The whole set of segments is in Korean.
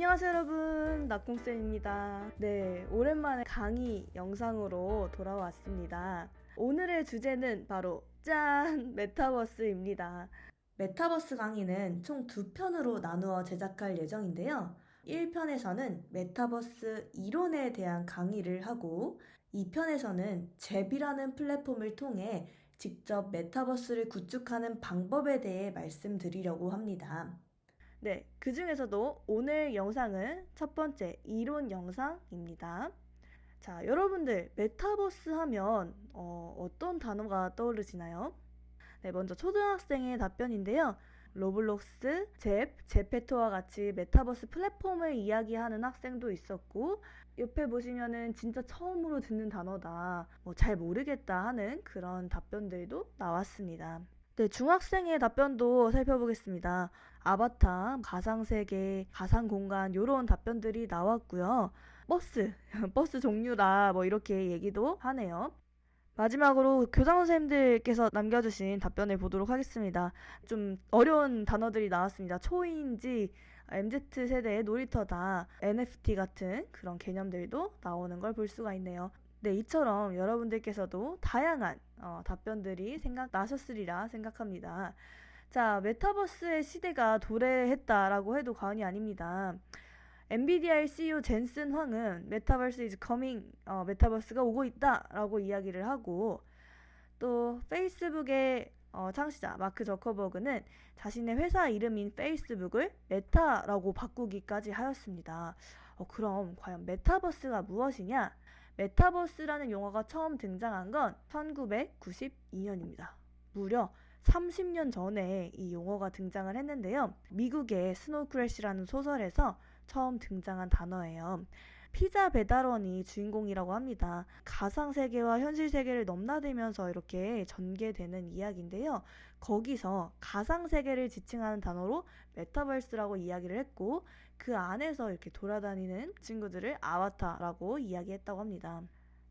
안녕하세요 여러분, 낙공쌤입니다. 네, 오랜만에 강의 영상으로 돌아왔습니다. 오늘의 주제는 바로 짠! 메타버스입니다. 메타버스 강의는 총 2편으로 나누어 제작할 예정인데요. 1편에서는 메타버스 이론에 대한 강의를 하고 2편에서는 잽이라는 플랫폼을 통해 직접 메타버스를 구축하는 방법에 대해 말씀드리려고 합니다. 네, 그 중에서도 오늘 영상은 첫 번째 이론 영상입니다. 자, 여러분들 메타버스 하면 어떤 단어가 떠오르시나요? 네, 먼저 초등학생의 답변인데요. 로블록스, 제페토와 같이 메타버스 플랫폼을 이야기하는 학생도 있었고, 옆에 보시면은 진짜 처음으로 듣는 단어다, 잘 모르겠다 하는 그런 답변들도 나왔습니다. 네, 중학생의 답변도 살펴보겠습니다. 아바타, 가상세계, 가상공간 이런 답변들이 나왔고요. 버스 종류다 이렇게 얘기도 하네요. 마지막으로 교장 선생님들께서 남겨주신 답변을 보도록 하겠습니다. 좀 어려운 단어들이 나왔습니다. 초인지, MZ세대의 놀이터다, NFT 같은 그런 개념들도 나오는 걸 볼 수가 있네요. 네, 이처럼 여러분들께서도 다양한 답변들이 생각나셨으리라 생각합니다. 자, 메타버스의 시대가 도래했다라고 해도 과언이 아닙니다. 엔비디아의 CEO 젠슨 황은 메타버스 is coming, 메타버스가 오고 있다라고 이야기를 하고, 또 페이스북의 창시자 마크 저커버그는 자신의 회사 이름인 페이스북을 메타라고 바꾸기까지 하였습니다. 그럼 과연 메타버스가 무엇이냐? 메타버스라는 용어가 처음 등장한 건 1992년입니다. 무려 30년 전에 이 용어가 등장을 했는데요. 미국의 스노우 크래시라는 소설에서 처음 등장한 단어예요. 피자 배달원이 주인공이라고 합니다. 가상세계와 현실세계를 넘나들면서 이렇게 전개되는 이야기인데요. 거기서 가상세계를 지칭하는 단어로 메타버스라고 이야기를 했고, 그 안에서 이렇게 돌아다니는 친구들을 아바타라고 이야기했다고 합니다.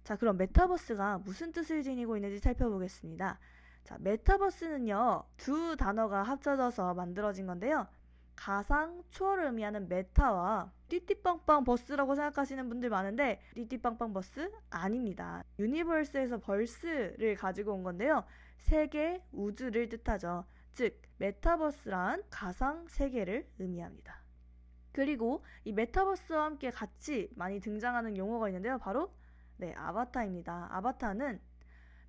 자, 그럼 메타버스가 무슨 뜻을 지니고 있는지 살펴보겠습니다. 자, 메타버스는요, 두 단어가 합쳐져서 만들어진 건데요. 가상, 추월을 의미하는 메타와 띠띠빵빵 버스라고 생각하시는 분들 많은데, 띠띠빵빵 버스? 아닙니다. 유니버스에서 벌스를 가지고 온 건데요. 세계, 우주를 뜻하죠. 즉, 메타버스란 가상 세계를 의미합니다. 그리고 이 메타버스와 함께 같이 많이 등장하는 용어가 있는데요. 바로 아바타입니다. 아바타는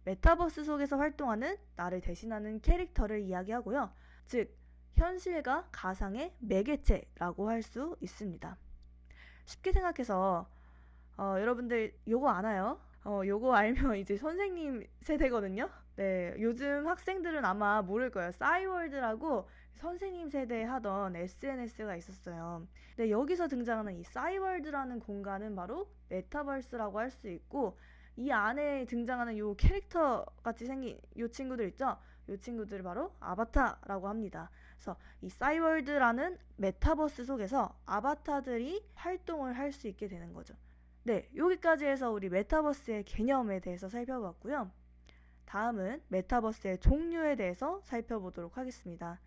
메타버스 속에서 활동하는 나를 대신하는 캐릭터를 이야기하고요. 즉, 현실과 가상의 매개체라고 할 수 있습니다. 쉽게 생각해서 여러분들 요거 아나요? 요거 알면 이제 선생님 세대거든요. 네, 요즘 학생들은 아마 모를 거예요. 싸이월드라고 선생님 세대에 하던 SNS가 있었어요. 네, 여기서 등장하는 이 싸이월드라는 공간은 바로 메타버스라고 할 수 있고, 이 안에 등장하는 요 캐릭터 같이 생긴 요 친구들 있죠? 요 친구들을 바로 아바타라고 합니다. 그래서 이 싸이월드라는 메타버스 속에서 아바타들이 활동을 할 수 있게 되는 거죠. 네, 여기까지 해서 우리 메타버스의 개념에 대해서 살펴봤고요. 다음은 메타버스의 종류에 대해서 살펴보도록 하겠습니다.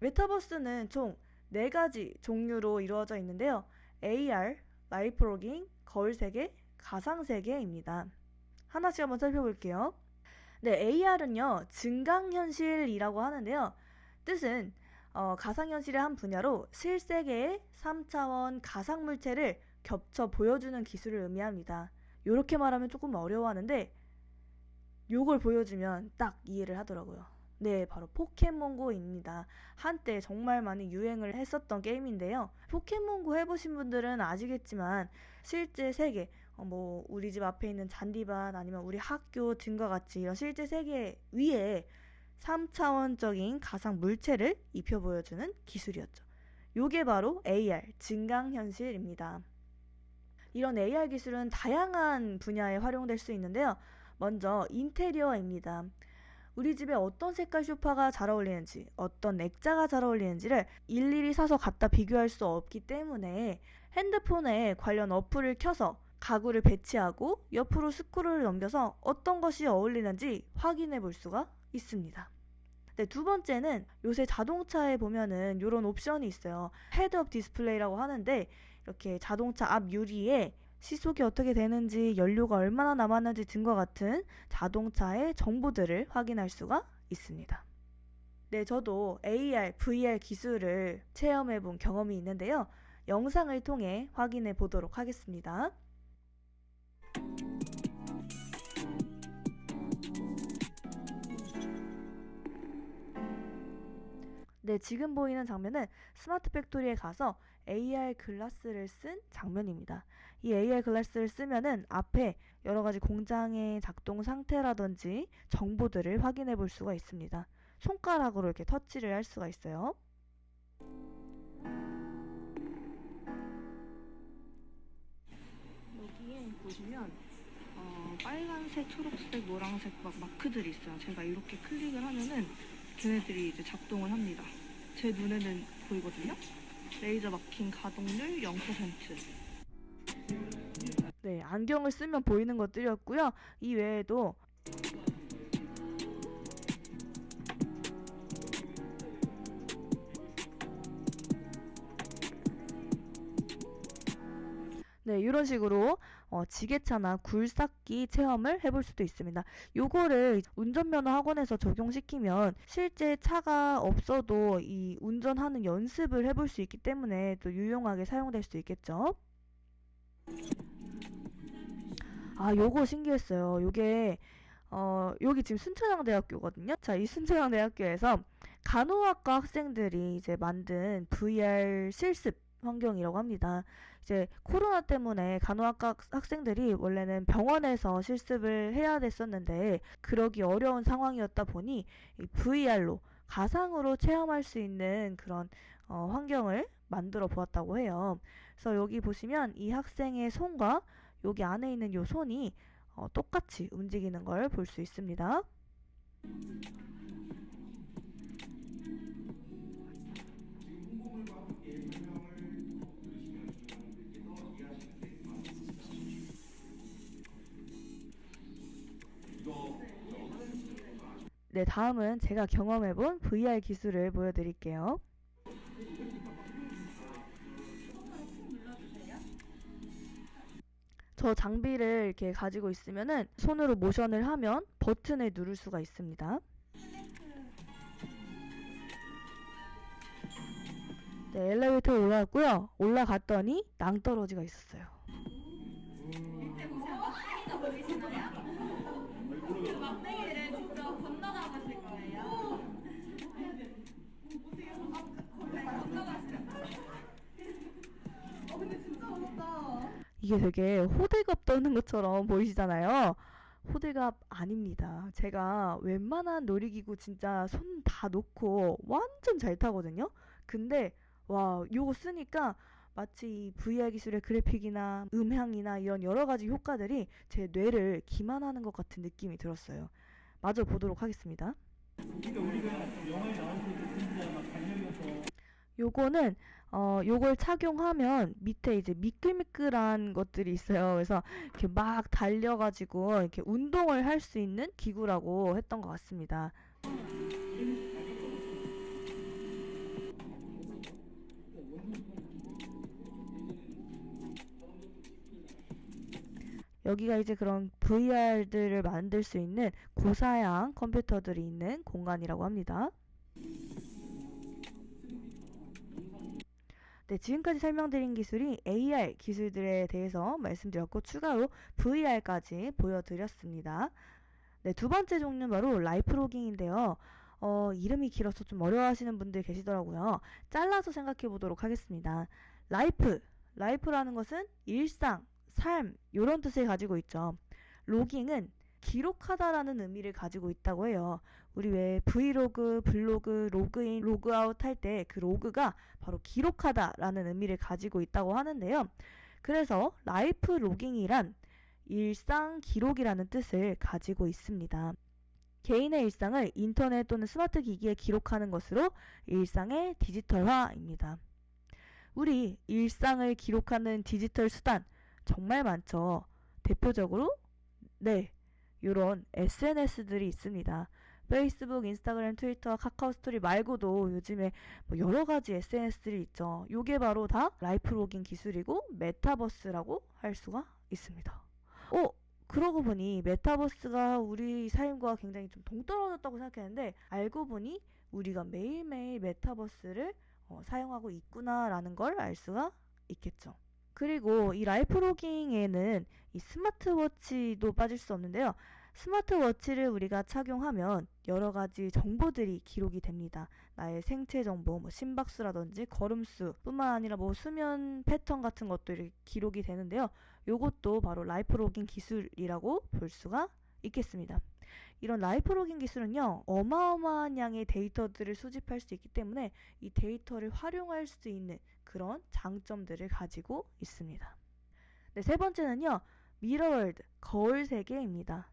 메타버스는 총 4가지 종류로 이루어져 있는데요. AR, 라이프로깅, 거울세계, 가상세계입니다. 하나씩 한번 살펴볼게요. 네, AR은요, 증강현실이라고 하는데요. 뜻은 가상현실의 한 분야로 실세계의 3차원 가상물체를 겹쳐 보여주는 기술을 의미합니다. 이렇게 말하면 조금 어려워하는데 요걸 보여주면 딱 이해를 하더라고요. 네, 바로 포켓몬고입니다. 한때 정말 많이 유행을 했었던 게임인데요. 포켓몬고 해보신 분들은 아시겠지만 실제 세계, 우리 집 앞에 있는 잔디밭 아니면 우리 학교 등과 같이 이런 실제 세계 위에 3차원적인 가상 물체를 입혀 보여주는 기술이었죠. 요게 바로 AR, 증강현실입니다. 이런 AR 기술은 다양한 분야에 활용될 수 있는데요. 먼저 인테리어입니다. 우리 집에 어떤 색깔 소파가 잘 어울리는지, 어떤 액자가 잘 어울리는지를 일일이 사서 갖다 비교할 수 없기 때문에 핸드폰에 관련 어플을 켜서 가구를 배치하고 옆으로 스크롤을 넘겨서 어떤 것이 어울리는지 확인해 볼 수가 있습니다. 네, 두 번째는 요새 자동차에 보면은 이런 옵션이 있어요. 헤드업 디스플레이라고 하는데 이렇게 자동차 앞 유리에 시속이 어떻게 되는지, 연료가 얼마나 남았는지 등과 같은 자동차의 정보들을 확인할 수가 있습니다. 네, 저도 AR, VR 기술을 체험해 본 경험이 있는데요. 영상을 통해 확인해 보도록 하겠습니다. 네, 지금 보이는 장면은 스마트 팩토리에 가서 AR 글라스를 쓴 장면입니다. 이 AR 글라스를 쓰면은 앞에 여러 가지 공장의 작동 상태라든지 정보들을 확인해 볼 수가 있습니다. 손가락으로 이렇게 터치를 할 수가 있어요. 여기에 보시면 빨간색, 초록색, 노란색 막 마크들이 있어요. 제가 이렇게 클릭을 하면은 걔네들이 이제 작동을 합니다. 제 눈에는 보이거든요. 레이저 마킹 가동률 0%. 네, 안경을 쓰면 보이는 것들이었고요. 이 외에도 네, 이런 식으로 지게차나 굴삭기 체험을 해볼 수도 있습니다. 요거를 운전면허 학원에서 적용시키면 실제 차가 없어도 이 운전하는 연습을 해볼 수 있기 때문에 또 유용하게 사용될 수 있겠죠. 아, 요거 신기했어요. 요게 여기 지금 순천향대학교거든요. 자, 이 순천향대학교에서 간호학과 학생들이 이제 만든 VR 실습 환경이라고 합니다. 이제 코로나 때문에 간호학과 학생들이 원래는 병원에서 실습을 해야 됐었는데 그러기 어려운 상황이었다 보니 이 VR로 가상으로 체험할 수 있는 그런 환경을 만들어 보았다고 해요. 그래서 여기 보시면 이 학생의 손과 여기 안에 있는 요 손이 똑같이 움직이는 걸 볼 수 있습니다. 네, 다음은 제가 경험해본 VR 기술을 보여드릴게요. 저 장비를 이렇게 가지고 있으면은 손으로 모션을 하면 버튼을 누를 수가 있습니다. 네, 엘리베이터에 올라갔고요. 올라갔더니 낭떠러지가 있었어요. 이게 되게 호들갑 떠는 것처럼 보이시잖아요. 호들갑 아닙니다. 제가 웬만한 놀이기구 진짜 손 다 놓고 완전 잘 타거든요. 근데 와, 요거 쓰니까 마치 이 VR 기술의 그래픽이나 음향이나 이런 여러 가지 효과들이 제 뇌를 기만하는 것 같은 느낌이 들었어요. 마저 보도록 하겠습니다. 요거는 요걸 착용하면 밑에 이제 미끌미끌한 것들이 있어요. 그래서 이렇게 막 달려가지고 이렇게 운동을 할 수 있는 기구라고 했던 것 같습니다. 여기가 이제 그런 VR들을 만들 수 있는 고사양 컴퓨터들이 있는 공간이라고 합니다. 네, 지금까지 설명드린 기술이 AR 기술들에 대해서 말씀드렸고 추가로 VR까지 보여드렸습니다. 네, 두 번째 종류는 바로 라이프 로깅인데요. 이름이 길어서 좀 어려워하시는 분들 계시더라고요. 잘라서 생각해 보도록 하겠습니다. 라이프라는 것은 일상, 삶 이런 뜻을 가지고 있죠. 로깅은 기록하다라는 의미를 가지고 있다고 해요. 우리 왜 브이로그, 블로그, 로그인, 로그아웃 할 때 그 로그가 바로 기록하다라는 의미를 가지고 있다고 하는데요. 그래서 라이프 로깅이란 일상 기록이라는 뜻을 가지고 있습니다. 개인의 일상을 인터넷 또는 스마트 기기에 기록하는 것으로 일상의 디지털화입니다. 우리 일상을 기록하는 디지털 수단 정말 많죠. 대표적으로 이런 SNS들이 있습니다. 페이스북, 인스타그램, 트위터, 카카오 스토리 말고도 요즘에 뭐 여러 가지 SNS들이 있죠. 요게 바로 다 라이프 로깅 기술이고 메타버스라고 할 수가 있습니다. 그러고 보니 메타버스가 우리 삶과 굉장히 좀 동떨어졌다고 생각했는데 알고 보니 우리가 매일매일 메타버스를 사용하고 있구나라는 걸 알 수가 있겠죠. 그리고 이 라이프 로깅에는 이 스마트워치도 빠질 수 없는데요. 스마트워치를 우리가 착용하면 여러 가지 정보들이 기록이 됩니다. 나의 생체 정보, 뭐 심박수라든지 걸음수 뿐만 아니라 뭐 수면 패턴 같은 것들이 기록이 되는데요. 요것도 바로 라이프 로깅 기술이라고 볼 수가 있겠습니다. 이런 라이프 로깅 기술은요, 어마어마한 양의 데이터들을 수집할 수 있기 때문에 이 데이터를 활용할 수 있는 그런 장점들을 가지고 있습니다. 네, 세 번째는요, 미러월드, 거울 세계입니다.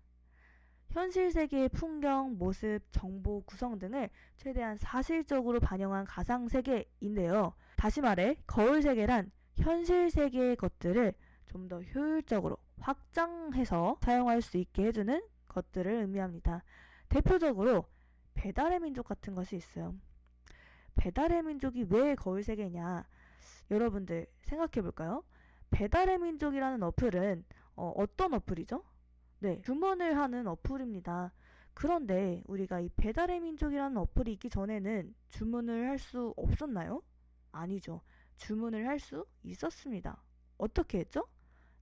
현실 세계의 풍경, 모습, 정보, 구성 등을 최대한 사실적으로 반영한 가상 세계인데요. 다시 말해, 거울 세계란 현실 세계의 것들을 좀 더 효율적으로 확장해서 사용할 수 있게 해주는 것들을 의미합니다. 대표적으로 배달의 민족 같은 것이 있어요. 배달의 민족이 왜 거울 세계냐? 여러분들 생각해 볼까요? 배달의 민족이라는 어플은 어떤 어플이죠? 네, 주문을 하는 어플입니다. 그런데 우리가 이 배달의 민족이라는 어플이 있기 전에는 주문을 할 수 없었나요? 아니죠. 주문을 할 수 있었습니다. 어떻게 했죠?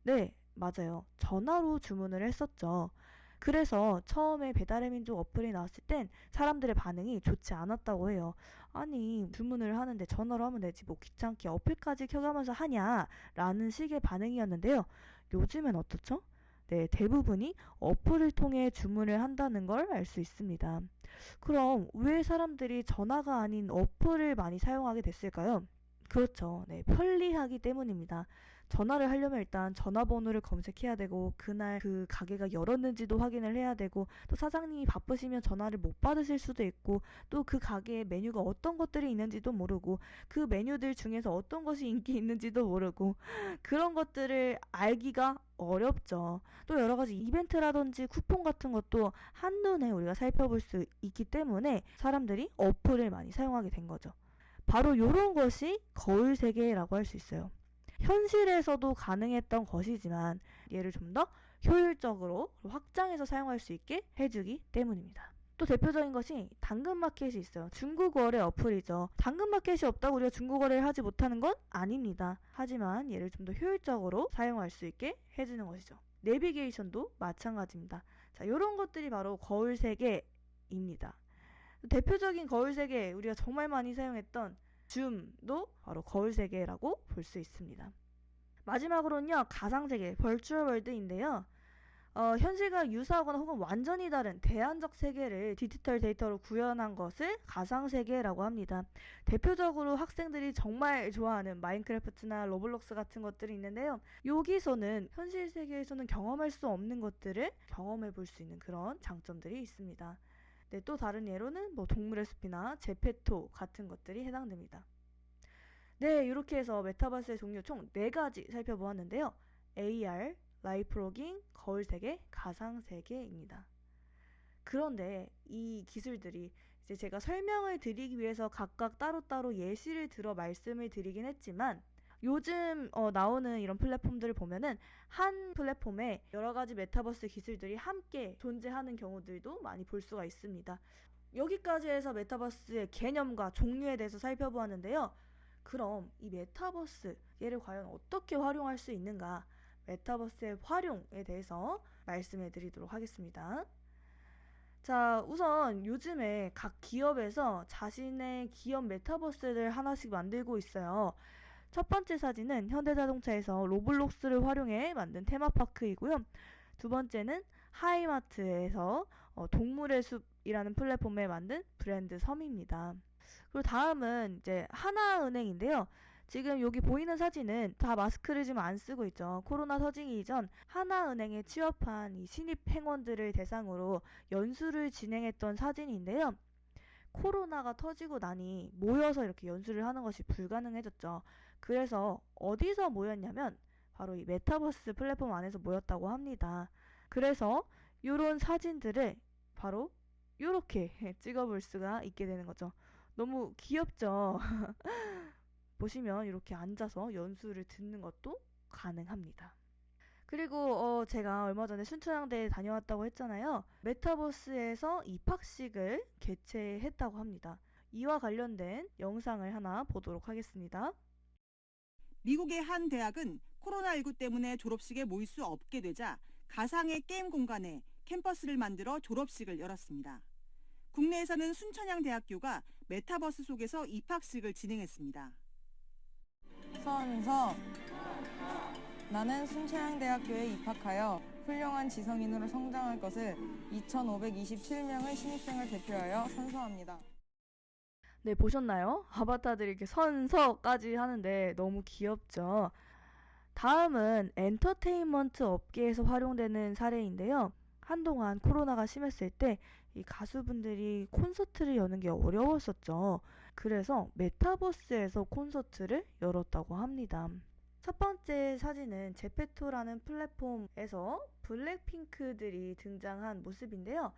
네, 맞아요. 전화로 주문을 했었죠. 그래서 처음에 배달의 민족 어플이 나왔을 땐 사람들의 반응이 좋지 않았다고 해요. 아니, 주문을 하는데 전화로 하면 되지 뭐 귀찮게 어플까지 켜가면서 하냐 라는 식의 반응이었는데요. 요즘엔 어떻죠? 네, 대부분이 어플을 통해 주문을 한다는 걸 알 수 있습니다. 그럼 왜 사람들이 전화가 아닌 어플을 많이 사용하게 됐을까요? 그렇죠. 네, 편리하기 때문입니다. 전화를 하려면 일단 전화번호를 검색해야 되고 그날 그 가게가 열었는지도 확인을 해야 되고 또 사장님이 바쁘시면 전화를 못 받으실 수도 있고 또 그 가게에 메뉴가 어떤 것들이 있는지도 모르고 그 메뉴들 중에서 어떤 것이 인기 있는지도 모르고 그런 것들을 알기가 어렵죠. 또 여러 가지 이벤트라든지 쿠폰 같은 것도 한눈에 우리가 살펴볼 수 있기 때문에 사람들이 어플을 많이 사용하게 된 거죠. 바로 이런 것이 거울 세계라고 할 수 있어요. 현실에서도 가능했던 것이지만 얘를 좀 더 효율적으로 확장해서 사용할 수 있게 해주기 때문입니다. 또 대표적인 것이 당근마켓이 있어요. 중국어래 어플이죠. 당근마켓이 없다고 우리가 중국어래를 하지 못하는 건 아닙니다. 하지만 얘를 좀 더 효율적으로 사용할 수 있게 해주는 것이죠. 내비게이션도 마찬가지입니다. 자, 이런 것들이 바로 거울 세계입니다. 대표적인 거울 세계, 우리가 정말 많이 사용했던 줌도 바로 거울 세계라고 볼 수 있습니다. 마지막으로는요, 가상 세계, 버추얼 월드인데요. 현실과 유사하거나 혹은 완전히 다른 대안적 세계를 디지털 데이터로 구현한 것을 가상 세계라고 합니다. 대표적으로 학생들이 정말 좋아하는 마인크래프트나 로블록스 같은 것들이 있는데요. 여기서는 현실 세계에서는 경험할 수 없는 것들을 경험해 볼 수 있는 그런 장점들이 있습니다. 네, 또 다른 예로는 뭐 동물의 숲이나 제페토 같은 것들이 해당됩니다. 네, 이렇게 해서 메타버스의 종류 총 4가지 살펴보았는데요. AR, 라이프 로깅, 거울 세계, 가상 세계입니다. 그런데 이 기술들이 이제 제가 설명을 드리기 위해서 각각 따로따로 예시를 들어 말씀을 드리긴 했지만 요즘 나오는 이런 플랫폼들을 보면은 한 플랫폼에 여러 가지 메타버스 기술들이 함께 존재하는 경우들도 많이 볼 수가 있습니다. 여기까지 해서 메타버스의 개념과 종류에 대해서 살펴보았는데요. 그럼 이 메타버스 얘를 과연 어떻게 활용할 수 있는가? 메타버스의 활용에 대해서 말씀해 드리도록 하겠습니다. 자, 우선 요즘에 각 기업에서 자신의 기업 메타버스를 하나씩 만들고 있어요. 첫 번째 사진은 현대자동차에서 로블록스를 활용해 만든 테마파크이고요. 두 번째는 하이마트에서 동물의 숲이라는 플랫폼에 만든 브랜드 섬입니다. 그리고 다음은 이제 하나은행인데요. 지금 여기 보이는 사진은 다 마스크를 지금 안 쓰고 있죠. 코로나 터지기 이전 하나은행에 취업한 이 신입 행원들을 대상으로 연수를 진행했던 사진인데요. 코로나가 터지고 나니 모여서 이렇게 연수를 하는 것이 불가능해졌죠. 그래서 어디서 모였냐면 바로 이 메타버스 플랫폼 안에서 모였다고 합니다. 그래서 이런 사진들을 바로 요렇게 찍어볼 수가 있게 되는 거죠. 너무 귀엽죠? 보시면 이렇게 앉아서 연수를 듣는 것도 가능합니다. 그리고 제가 얼마 전에 순천향대에 다녀왔다고 했잖아요. 메타버스에서 입학식을 개최했다고 합니다. 이와 관련된 영상을 하나 보도록 하겠습니다. 미국의 한 대학은 코로나19 때문에 졸업식에 모일 수 없게 되자 가상의 게임 공간에 캠퍼스를 만들어 졸업식을 열었습니다. 국내에서는 순천향대학교가 메타버스 속에서 입학식을 진행했습니다. 서은서, 나는 순천향대학교에 입학하여 훌륭한 지성인으로 성장할 것을 2,527명의 신입생을 대표하여 선서합니다. 네, 보셨나요? 아바타들이 이렇게 선서까지 하는데 너무 귀엽죠? 다음은 엔터테인먼트 업계에서 활용되는 사례인데요. 한동안 코로나가 심했을 때 이 가수분들이 콘서트를 여는 게 어려웠었죠. 그래서 메타버스에서 콘서트를 열었다고 합니다. 첫 번째 사진은 제페토라는 플랫폼에서 블랙핑크들이 등장한 모습인데요.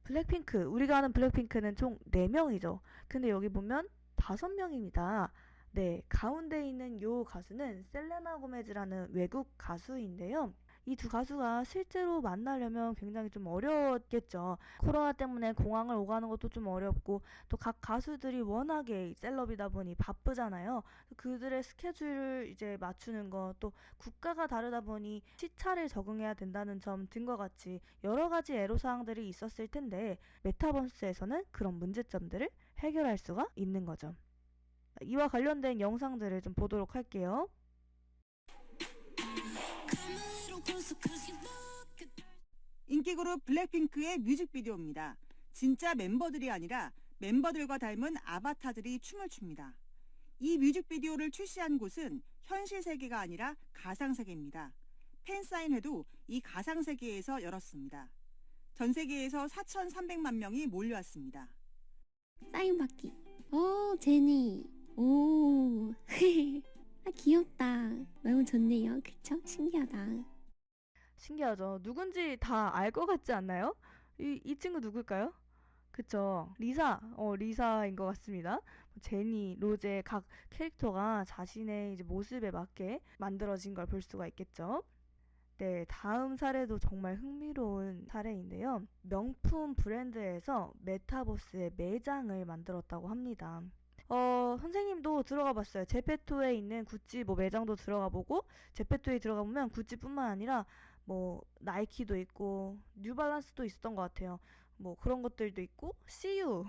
블랙핑크, 우리가 아는 블랙핑크는 총 4명이죠. 근데 여기 보면 5명입니다. 네, 가운데 있는 요 가수는 셀레나 고메즈라는 외국 가수인데요. 이 두 가수가 실제로 만나려면 굉장히 좀 어려웠겠죠. 코로나 때문에 공항을 오가는 것도 좀 어렵고 또 각 가수들이 워낙에 셀럽이다 보니 바쁘잖아요. 그들의 스케줄을 이제 맞추는 것, 또 국가가 다르다 보니 시차를 적응해야 된다는 점 등과 같이 여러 가지 애로사항들이 있었을 텐데 메타버스에서는 그런 문제점들을 해결할 수가 있는 거죠. 이와 관련된 영상들을 좀 보도록 할게요. 인기 그룹 블랙핑크의 뮤직비디오입니다. 진짜 멤버들이 아니라 멤버들과 닮은 아바타들이 춤을 춥니다. 이 뮤직비디오를 출시한 곳은 현실 세계가 아니라 가상세계입니다. 팬사인회도 이 가상세계에서 열었습니다. 전 세계에서 4,300만 명이 몰려왔습니다. 사인 받기. 제니. 오. 아, 귀엽다. 너무 좋네요. 그쵸? 신기하다. 신기하죠? 누군지 다 알 것 같지 않나요? 이 친구 누굴까요? 그쵸? 리사인 것 같습니다. 제니, 로제 각 캐릭터가 자신의 이제 모습에 맞게 만들어진 걸 볼 수가 있겠죠? 네, 다음 사례도 정말 흥미로운 사례인데요. 명품 브랜드에서 메타버스의 매장을 만들었다고 합니다. 선생님도 들어가 봤어요. 제페토에 있는 구찌 매장도 들어가 보고, 제페토에 들어가 보면 구찌뿐만 아니라 나이키도 있고 뉴발란스도 있었던 것 같아요. 그런 것들도 있고 CU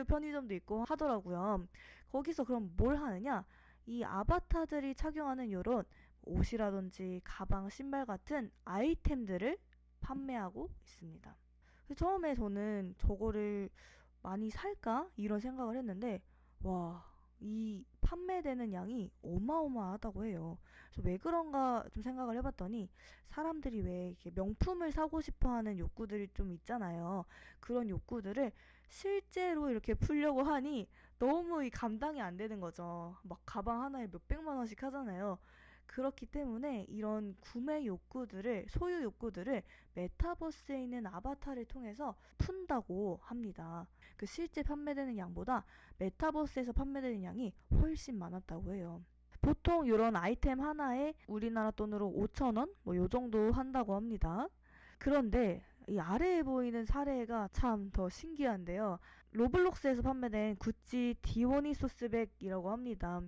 편의점도 있고 하더라고요. 거기서 그럼 뭘 하느냐? 이 아바타들이 착용하는 요런 옷이라든지 가방, 신발 같은 아이템들을 판매하고 있습니다. 처음에 저는 저거를 많이 살까? 이런 생각을 했는데 와, 이 판매되는 양이 어마어마하다고 해요. 그래서 왜 그런가 좀 생각을 해봤더니 사람들이 왜 이렇게 명품을 사고 싶어 하는 욕구들이 좀 있잖아요. 그런 욕구들을 실제로 이렇게 풀려고 하니 너무 이 감당이 안 되는 거죠. 막 가방 하나에 몇백만 원씩 하잖아요. 그렇기 때문에 이런 구매 욕구들을, 소유 욕구들을 메타버스에 있는 아바타를 통해서 푼다고 합니다. 그 실제 판매되는 양보다 메타버스에서 판매되는 양이 훨씬 많았다고 해요. 보통 이런 아이템 하나에 우리나라 돈으로 5,000원? 요 정도 한다고 합니다. 그런데 이 아래에 보이는 사례가 참 더 신기한데요. 로블록스에서 판매된 구찌 디오니소스 백이라고 합니다.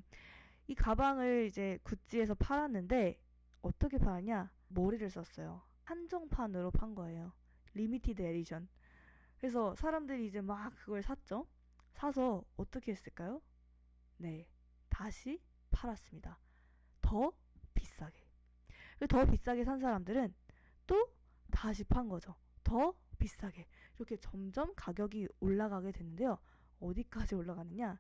이 가방을 이제 구찌에서 팔았는데 어떻게 팔았냐? 머리를 썼어요. 한정판으로 판 거예요. 리미티드 에디션. 그래서 사람들이 이제 막 그걸 샀죠. 사서 어떻게 했을까요? 네, 다시 팔았습니다. 더 비싸게. 더 비싸게 산 사람들은 또 다시 판 거죠. 더 비싸게. 이렇게 점점 가격이 올라가게 되는데요. 어디까지 올라가느냐?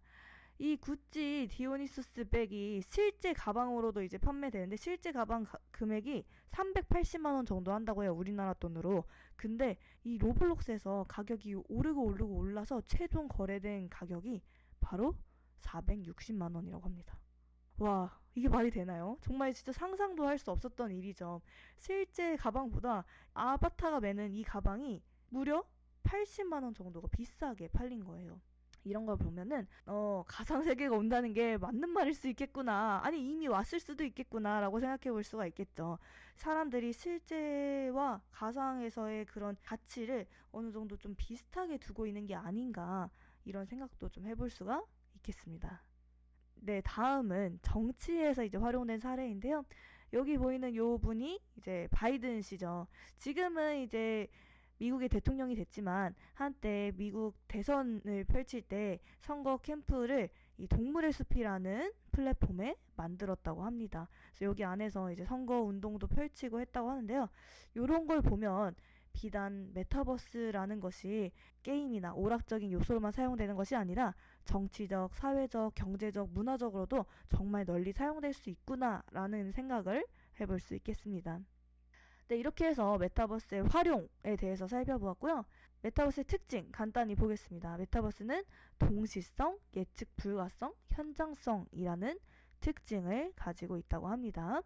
이 구찌 디오니소스 백이 실제 가방으로도 이제 판매되는데 실제 가방 금액이 380만 원 정도 한다고 해요. 우리나라 돈으로. 근데 이 로블록스에서 가격이 오르고 올라서 최종 거래된 가격이 바로 460만 원이라고 합니다. 와, 이게 말이 되나요? 정말 진짜 상상도 할 수 없었던 일이죠. 실제 가방보다 아바타가 매는 이 가방이 무려 80만 원 정도가 비싸게 팔린 거예요. 이런 걸 보면은 가상세계가 온다는 게 맞는 말일 수 있겠구나, 아니 이미 왔을 수도 있겠구나 라고 생각해 볼 수가 있겠죠. 사람들이 실제와 가상에서의 그런 가치를 어느 정도 좀 비슷하게 두고 있는 게 아닌가, 이런 생각도 좀 해볼 수가 있겠습니다. 네, 다음은 정치에서 이제 활용된 사례인데요. 여기 보이는 요 분이 이제 바이든 씨죠. 지금은 이제 미국의 대통령이 됐지만 한때 미국 대선을 펼칠 때 선거 캠프를 이 동물의 숲이라는 플랫폼에 만들었다고 합니다. 그래서 여기 안에서 이제 선거 운동도 펼치고 했다고 하는데요. 이런 걸 보면 비단 메타버스라는 것이 게임이나 오락적인 요소로만 사용되는 것이 아니라 정치적, 사회적, 경제적, 문화적으로도 정말 널리 사용될 수 있구나라는 생각을 해볼 수 있겠습니다. 네, 이렇게 해서 메타버스의 활용에 대해서 살펴보았고요. 메타버스의 특징 간단히 보겠습니다. 메타버스는 동시성, 예측 불가성, 현장성이라는 특징을 가지고 있다고 합니다.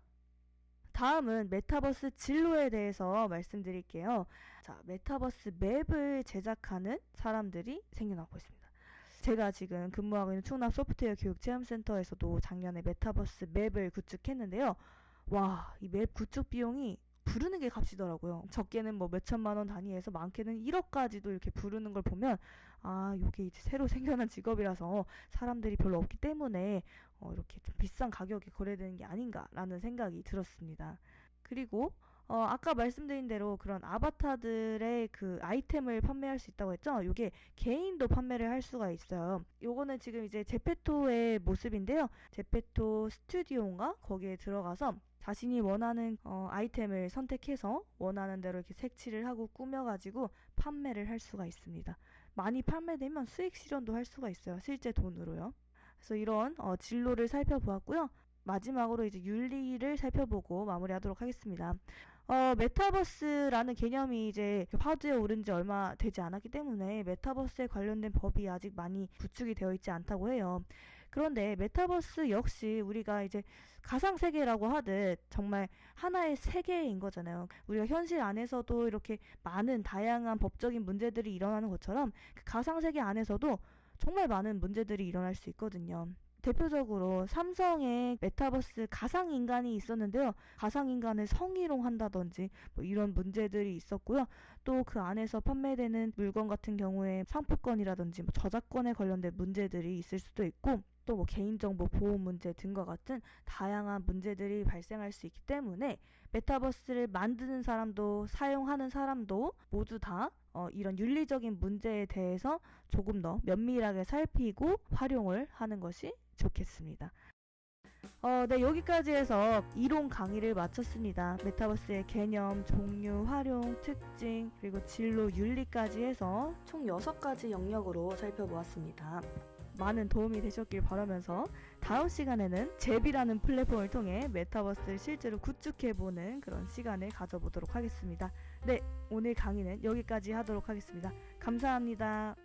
다음은 메타버스 진로에 대해서 말씀드릴게요. 자, 메타버스 맵을 제작하는 사람들이 생겨나고 있습니다. 제가 지금 근무하고 있는 충남 소프트웨어 교육체험센터에서도 작년에 메타버스 맵을 구축했는데요. 와, 이 맵 구축 비용이 부르는 게 값이더라고요. 적게는 뭐 몇천만 원 단위에서 많게는 1억까지도 이렇게 부르는 걸 보면 이게 이제 새로 생겨난 직업이라서 사람들이 별로 없기 때문에 이렇게 좀 비싼 가격에 거래되는 게 아닌가라는 생각이 들었습니다. 그리고 아까 말씀드린 대로 그런 아바타들의 그 아이템을 판매할 수 있다고 했죠? 이게 개인도 판매를 할 수가 있어요. 요거는 지금 이제 제페토의 모습인데요. 제페토 스튜디오인가? 거기에 들어가서 자신이 원하는 아이템을 선택해서 원하는 대로 이렇게 색칠을 하고 꾸며가지고 판매를 할 수가 있습니다. 많이 판매되면 수익 실현도 할 수가 있어요. 실제 돈으로요. 그래서 이런 진로를 살펴보았고요. 마지막으로 이제 윤리를 살펴보고 마무리하도록 하겠습니다. 메타버스라는 개념이 이제 화두에 오른 지 얼마 되지 않았기 때문에 메타버스에 관련된 법이 아직 많이 구축이 되어 있지 않다고 해요. 그런데 메타버스 역시 우리가 이제 가상세계라고 하듯 정말 하나의 세계인 거잖아요. 우리가 현실 안에서도 이렇게 많은 다양한 법적인 문제들이 일어나는 것처럼 그 가상세계 안에서도 정말 많은 문제들이 일어날 수 있거든요. 대표적으로 삼성의 메타버스 가상인간이 있었는데요. 가상인간을 성희롱한다든지 뭐 이런 문제들이 있었고요. 또 그 안에서 판매되는 물건 같은 경우에 상표권이라든지 뭐 저작권에 관련된 문제들이 있을 수도 있고, 또 뭐 개인정보 보호 문제 등과 같은 다양한 문제들이 발생할 수 있기 때문에 메타버스를 만드는 사람도 사용하는 사람도 모두 다 이런 윤리적인 문제에 대해서 조금 더 면밀하게 살피고 활용을 하는 것이 좋겠습니다. 네, 여기까지 해서 이론 강의를 마쳤습니다. 메타버스의 개념, 종류, 활용, 특징, 그리고 진로, 윤리까지 해서 총 6가지 영역으로 살펴보았습니다. 많은 도움이 되셨길 바라면서 다음 시간에는 잽이라는 플랫폼을 통해 메타버스를 실제로 구축해보는 그런 시간을 가져보도록 하겠습니다. 네, 오늘 강의는 여기까지 하도록 하겠습니다. 감사합니다.